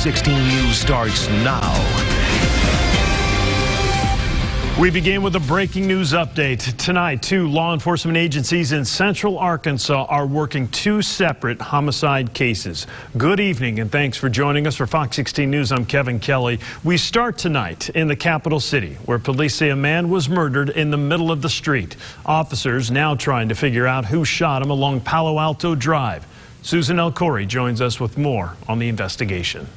16 News starts now. We begin with a breaking news update. Tonight, 2 law enforcement agencies in central Arkansas are working 2 separate homicide cases. Good evening and thanks for joining us for Fox 16 News. I'm Kevin Kelly. We start tonight in the capital city where police say a man was murdered in the middle of the street. Officers now trying to figure out who shot him along Palo Alto Drive. Susan L. Corey joins us with more on the investigation.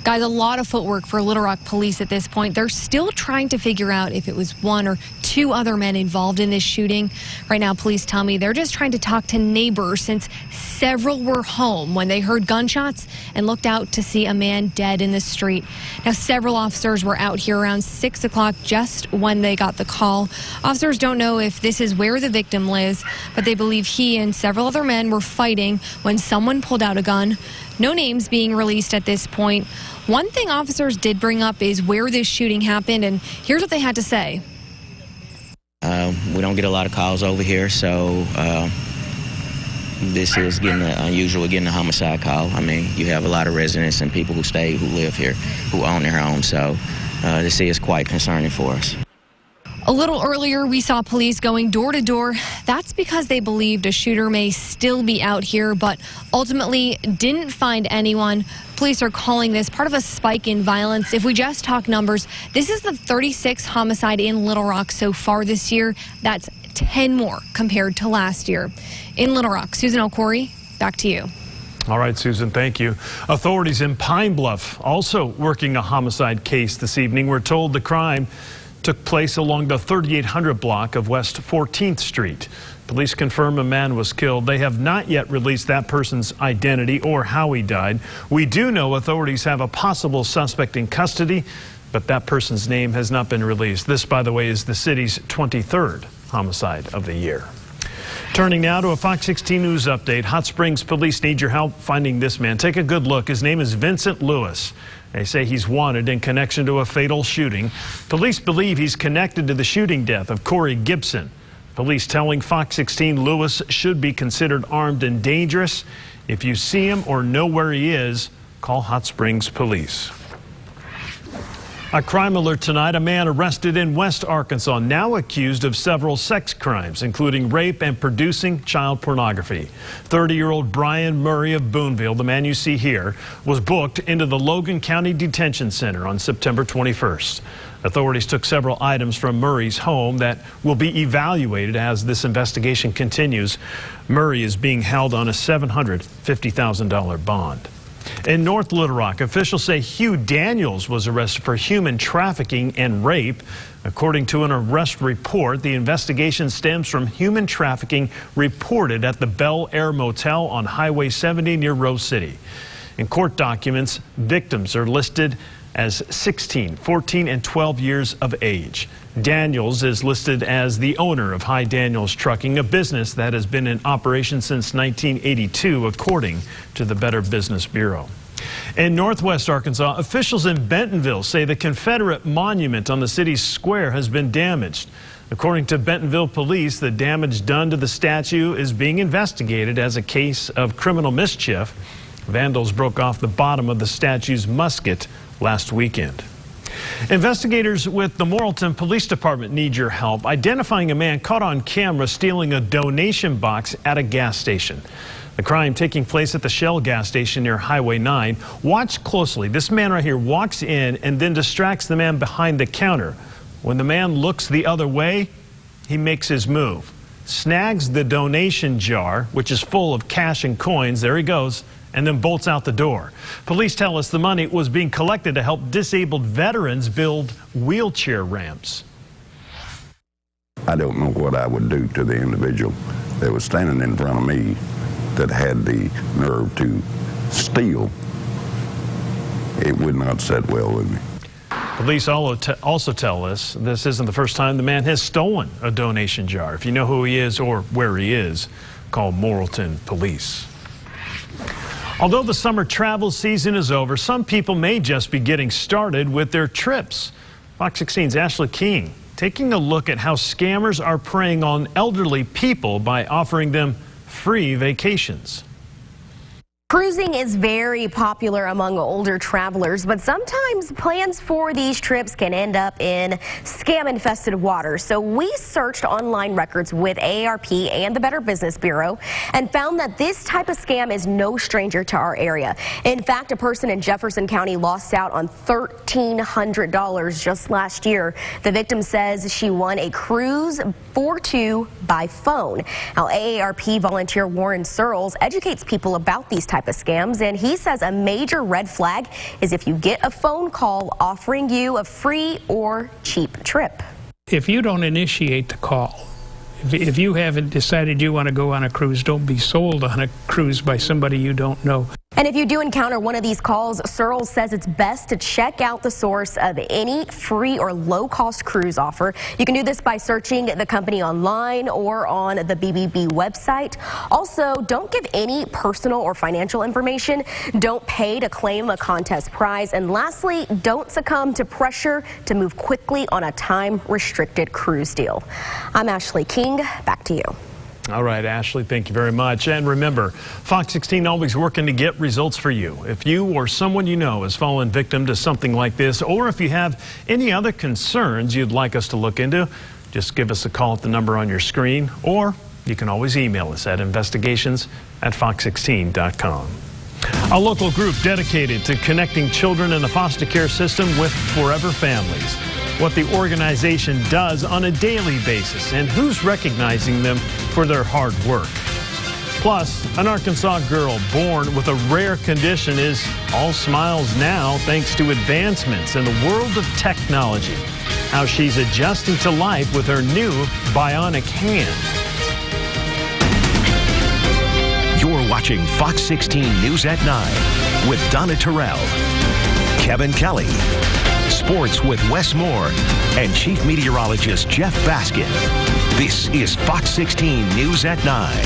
Guys, a lot of footwork for Little Rock police at this point. They're still trying to figure out if it was 1 or 2 other men involved in this shooting. Right now, police tell me they're just trying to talk to neighbors since several were home when they heard gunshots and looked out to see a man dead in the street. Now, several officers were out here around 6 o'clock just when they got the call. Officers don't know if this is where the victim lives, but they believe he and several other men were fighting when someone pulled out a gun. No names being released at this point. One thing officers did bring up is where this shooting happened, and here's what they had to say. We don't get a lot of calls over here, so this is getting unusual, getting a homicide call. I mean, you have a lot of residents and people who live here, who own their homes, so this is quite concerning for us. A little earlier, we saw police going door to door. That's because they believed a shooter may still be out here, but ultimately didn't find anyone. Police are calling this part of a spike in violence. If we just talk numbers, this is the 36th homicide in Little Rock so far this year. That's 10 more compared to last year. In Little Rock, Susan L. Corey, back to you. All right, Susan, thank you. Authorities in Pine Bluff also working a homicide case this evening. We're told the crime took place along the 3800 block of West 14th Street. Police confirm a man was killed. They have not yet released that person's identity or how he died. We do know authorities have a possible suspect in custody, but that person's name has not been released. This, by the way, is the city's 23rd homicide of the year. Turning now to a Fox 16 News update. Hot Springs police need your help finding this man. Take a good look. His name is Vincent Lewis. They say he's wanted in connection to a fatal shooting. Police believe he's connected to the shooting death of Corey Gibson. Police telling Fox 16 Lewis should be considered armed and dangerous. If you see him or know where he is, call Hot Springs Police. A crime alert tonight. A man arrested in West Arkansas, now accused of several sex crimes, including rape and producing child pornography. 30-year-old Brian Murray of Boonville, the man you see here, was booked into the Logan County Detention Center on September 21st. Authorities took several items from Murray's home that will be evaluated as this investigation continues. Murray is being held on a $750,000 bond. In North Little Rock, officials say Hugh Daniels was arrested for human trafficking and rape. According to an arrest report, the investigation stems from human trafficking reported at the Bel Air Motel on Highway 70 near Rose City. In court documents, victims are listed as 16, 14, and 12 years of age. Daniels is listed as the owner of High Daniels Trucking, a business that has been in operation since 1982, according to the Better Business Bureau. In Northwest Arkansas, officials in Bentonville say the Confederate monument on the city's square has been damaged. According to Bentonville police, the damage done to the statue is being investigated as a case of criminal mischief. Vandals broke off the bottom of the statue's musket last weekend. Investigators with the Morrilton Police Department need your help identifying a man caught on camera stealing a donation box at a gas station. The crime taking place at the Shell gas station near Highway 9. Watch closely. This man right here walks in and then distracts the man behind the counter. When the man looks the other way, he makes his move. Snags the donation jar, which is full of cash and coins. There he goes. And then bolts out the door. Police tell us the money was being collected to help disabled veterans build wheelchair ramps. I don't know what I would do to the individual that was standing in front of me that had the nerve to steal. It would not sit well with me. Police also tell us this isn't the first time the man has stolen a donation jar. If you know who he is or where he is, call Morrilton Police. Although the summer travel season is over, some people may just be getting started with their trips. Fox 16's Ashley King taking a look at how scammers are preying on elderly people by offering them free vacations. Cruising is very popular among older travelers, but sometimes plans for these trips can end up in scam-infested waters. So we searched online records with AARP and the Better Business Bureau and found that this type of scam is no stranger to our area. In fact, a person in Jefferson County lost out on $1,300 just last year. The victim says she won a cruise for two by phone. Now, AARP volunteer Warren Searles educates people about these type of scams, and he says a major red flag is if you get a phone call offering you a free or cheap trip. If you don't initiate the call, if you haven't decided you want to go on a cruise, don't be sold on a cruise by somebody you don't know. And if you do encounter one of these calls, Searles says it's best to check out the source of any free or low-cost cruise offer. You can do this by searching the company online or on the BBB website. Also, don't give any personal or financial information. Don't pay to claim a contest prize. And lastly, don't succumb to pressure to move quickly on a time-restricted cruise deal. I'm Ashley King. Back to you. All right, Ashley, thank you very much. And remember, Fox 16 always working to get results for you. If you or someone you know has fallen victim to something like this, or if you have any other concerns you'd like us to look into, just give us a call at the number on your screen, or you can always email us at investigations@fox16.com. A local group dedicated to connecting children in the foster care system with Forever Families. What the organization does on a daily basis and who's recognizing them for their hard work. Plus, an Arkansas girl born with a rare condition is all smiles now thanks to advancements in the world of technology. How she's adjusting to life with her new bionic hand. You're watching Fox 16 News at 9 with Donna Terrell, Kevin Kelly, Sports with Wes Moore, and Chief Meteorologist Jeff Baskin. This is Fox 16 News at 9.